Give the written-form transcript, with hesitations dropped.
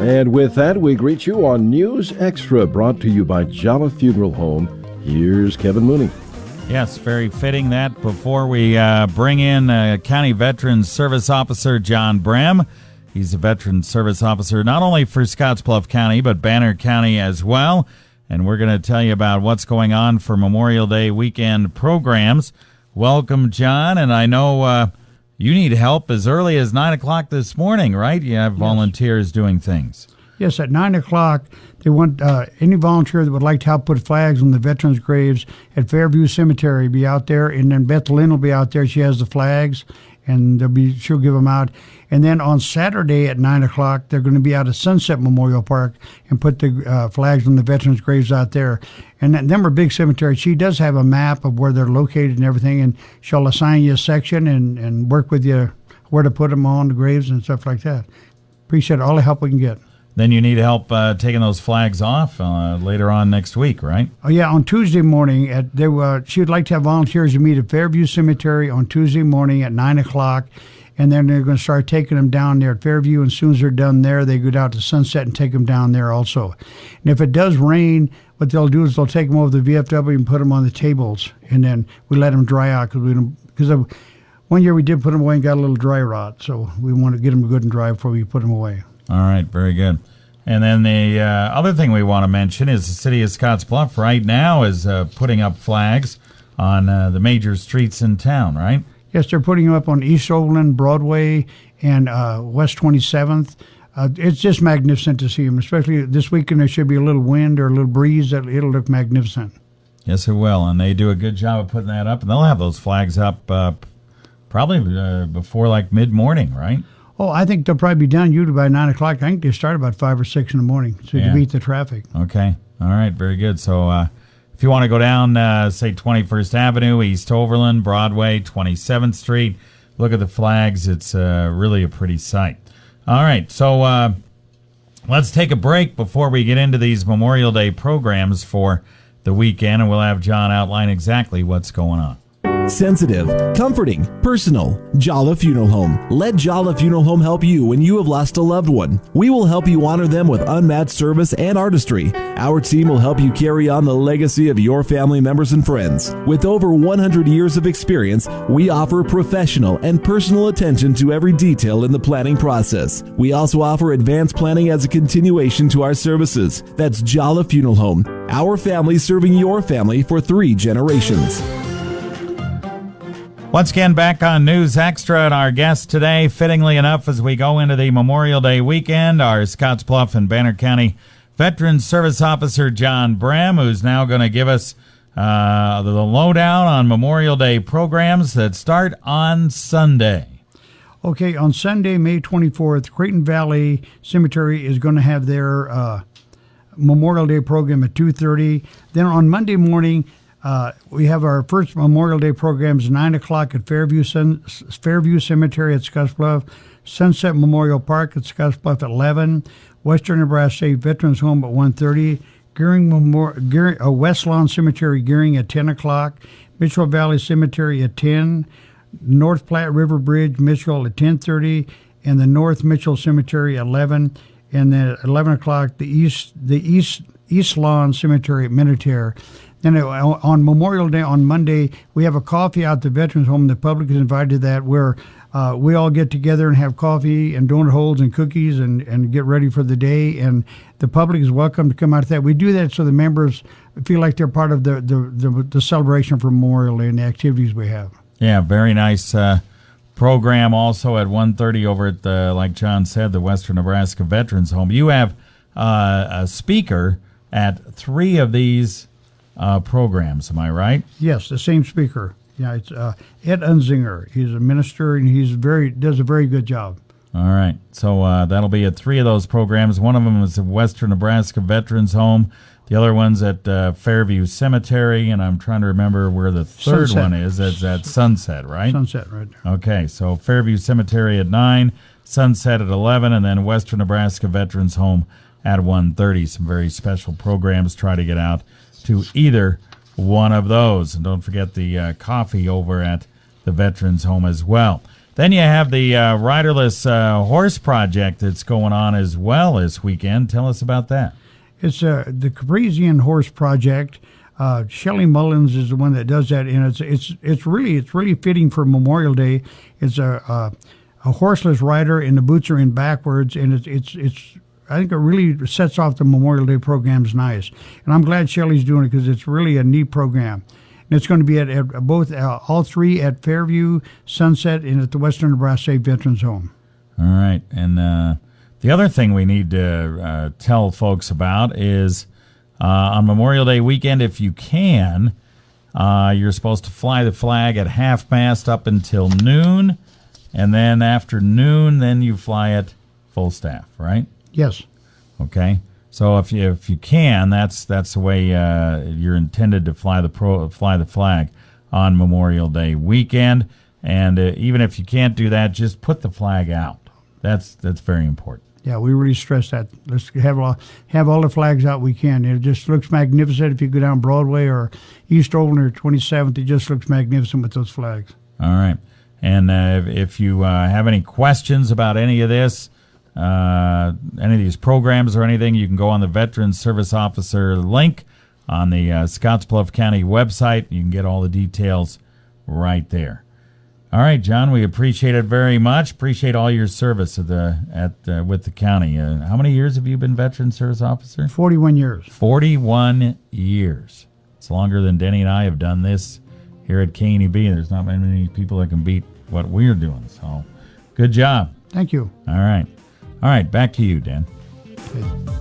And with that, we greet you on News Extra, brought to you by Jolla Funeral Home. Here's Kevin Mooney. Yes, very fitting that before we bring in County Veterans Service Officer John Brehm. He's a Veteran Service Officer not only for Scottsbluff County, but Banner County as well. And we're going to tell you about what's going on for Memorial Day weekend programs. Welcome, John. And I know you need help as early as 9 o'clock this morning, right? You have volunteers doing things. Yes, at 9 o'clock, they want any volunteer that would like to help put flags on the veterans' graves at Fairview Cemetery be out there, and then Beth Lynn will be out there. She has the flags, and she'll give them out. And then on Saturday at 9 o'clock, they're going to be out at Sunset Memorial Park and put the flags on the veterans' graves out there. And them are big cemeteries. She does have a map of where they're located and everything, and she'll assign you a section and work with you where to put them on the graves and stuff like that. Appreciate all the help we can get. Then you need help taking those flags off later on next week, right? Oh, yeah, on Tuesday morning. She would like to have volunteers to meet at Fairview Cemetery on Tuesday morning at 9 o'clock. And then they're going to start taking them down there at Fairview. And as soon as they're done there, they go down to Sunset and take them down there also. And if it does rain, what they'll do is they'll take them over to the VFW and put them on the tables. And then we let them dry out because one year we did put them away and got a little dry rot. So we want to get them good and dry before we put them away. All right, very good. And then the other thing we want to mention is the city of Scottsbluff right now is putting up flags on the major streets in town, right? Yes, they're putting them up on East Overland, Broadway, and West 27th. It's just magnificent to see them, especially this weekend. There should be a little wind or a little breeze. It'll look magnificent. Yes, it will, and they do a good job of putting that up. And they'll have those flags up probably before like mid-morning, right? Oh, I think they'll probably be done usually by 9 o'clock. I think they start about 5 or 6 in the morning, so to beat the traffic. Okay. All right. Very good. So if you want to go down, say, 21st Avenue, East Overland, Broadway, 27th Street, look at the flags. It's really a pretty sight. All right. So let's take a break before we get into these Memorial Day programs for the weekend, and we'll have John outline exactly what's going on. Sensitive, comforting, personal. Jolla Funeral Home. Let Jolla Funeral Home help you when you have lost a loved one. We will help you honor them with unmatched service and artistry. Our team will help you carry on the legacy of your family members and friends. With over 100 years of experience, we offer professional and personal attention to every detail in the planning process. We also offer advanced planning as a continuation to our services. That's Jolla Funeral Home. Our family serving your family for 3 generations. Once again, back on News Extra, and our guest today, fittingly enough, as we go into the Memorial Day weekend, our Scottsbluff and Banner County Veterans Service Officer John Brehm, who's now going to give us the lowdown on Memorial Day programs that start on Sunday. Okay, on Sunday, May 24th, Creighton Valley Cemetery is going to have their Memorial Day program at 2:30. Then on Monday morning, we have our first Memorial Day programs 9 o'clock at Fairview Cemetery at Scottsbluff, Sunset Memorial Park at Scottsbluff at 11, Western Nebraska State Veterans Home at 1:30, West Lawn Cemetery Gearing at 10 o'clock, Mitchell Valley Cemetery at 10, North Platte River Bridge, Mitchell at 10:30, and the North Mitchell Cemetery at 11, and then at 11 o'clock the East Lawn Cemetery at Minutair. Then on Memorial Day, on Monday, we have a coffee out at the Veterans Home. The public is invited to that, where we all get together and have coffee and donut holes and cookies and get ready for the day. And the public is welcome to come out to that. We do that so the members feel like they're part of the celebration for Memorial Day and the activities we have. Yeah, very nice program also at 1:30 over at the, like John said, the Western Nebraska Veterans Home. You have a speaker at 3 of these programs, am I right? Yes, the same speaker. Yeah, it's Ed Unzinger. He's a minister, and does a very good job. All right, so that'll be at 3 of those programs. One of them is the Western Nebraska Veterans Home. The other one's at Fairview Cemetery, and I'm trying to remember where the third one is. It's at Sunset, right? Sunset, right there. Okay, so Fairview Cemetery at 9, Sunset at 11, and then Western Nebraska Veterans Home at 1:30. Some very special programs. Try to get out to either one of those. And don't forget the coffee over at the Veterans Home as well. Then you have the riderless horse project that's going on as well this weekend. Tell us about that. It's the Capresian Horse Project. Shelley Mullins is the one that does that, and it's really fitting for Memorial Day. It's a horseless rider, and the boots are in backwards, and it's I think it really sets off the Memorial Day programs nice. And I'm glad Shelley's doing it because it's really a neat program. And it's going to be at both all three at Fairview, Sunset, and at the Western Nebraska State Veterans Home. All right, and the other thing we need to tell folks about is on Memorial Day weekend, if you can, you're supposed to fly the flag at half-mast up until noon, and then after noon, then you fly it full staff, right? Yes. Okay. So if you can, that's the way you're intended to fly the flag on Memorial Day weekend. And even if you can't do that, just put the flag out. That's very important. Yeah, we really stress that. Let's have all the flags out we can. It just looks magnificent if you go down Broadway or East Overland or 27th. It just looks magnificent with those flags. All right. And if you have any questions about any of this, any of these programs or anything, you can go on the Veterans Service Officer link on the Scottsbluff County website. You can get all the details right there. All right, John, we appreciate it very much. Appreciate all your service with the county. How many years have you been Veterans Service Officer? 41 years. 41 years. It's longer than Denny and I have done this here at KNEB. There's not many people that can beat what we're doing. So, good job. Thank you. All right. All right, back to you, Dan. Okay.